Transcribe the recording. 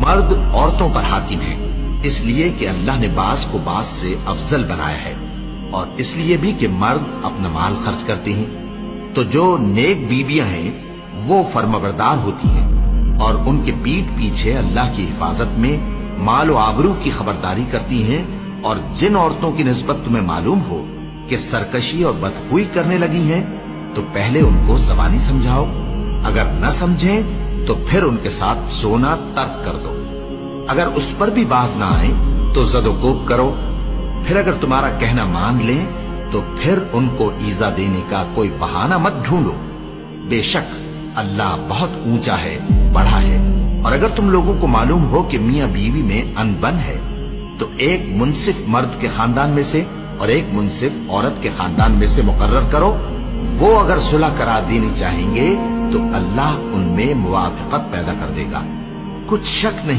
مرد عورتوں پر حاکم ہیں، اس لیے کہ اللہ نے بعض کو بعض سے افضل بنایا ہے، اور اس لیے بھی کہ مرد اپنا مال خرچ کرتے ہیں۔ تو جو نیک بیویاں ہیں وہ فرمانبردار ہوتی ہیں، اور ان کے پیٹھ پیچھے اللہ کی حفاظت میں مال و آبرو کی خبرداری کرتی ہیں۔ اور جن عورتوں کی نسبت تمہیں معلوم ہو کہ سرکشی اور بدخوئی کرنے لگی ہیں تو پہلے ان کو زبانی سمجھاؤ، اگر نہ سمجھیں تو پھر ان کے ساتھ سونا ترک کر دو۔ اگر اس پر بھی باز نہ آئیں تو زد و کوب کرو، پھر اگر تمہارا کہنا مان لیں تو پھر ان کو ایذا دینے کا کوئی بہانہ مت ڈھونڈو، بے شک اللہ بہت اونچا ہے، بڑا ہے۔ اور اگر تم لوگوں کو معلوم ہو کہ میاں بیوی میں انبن ہے تو ایک منصف مرد کے خاندان میں سے اور ایک منصف عورت کے خاندان میں سے مقرر کرو، وہ اگر صلح کرا دینی چاہیں گے تو اللہ ان میں موافقت پیدا کر دے گا، کچھ شک نہیں۔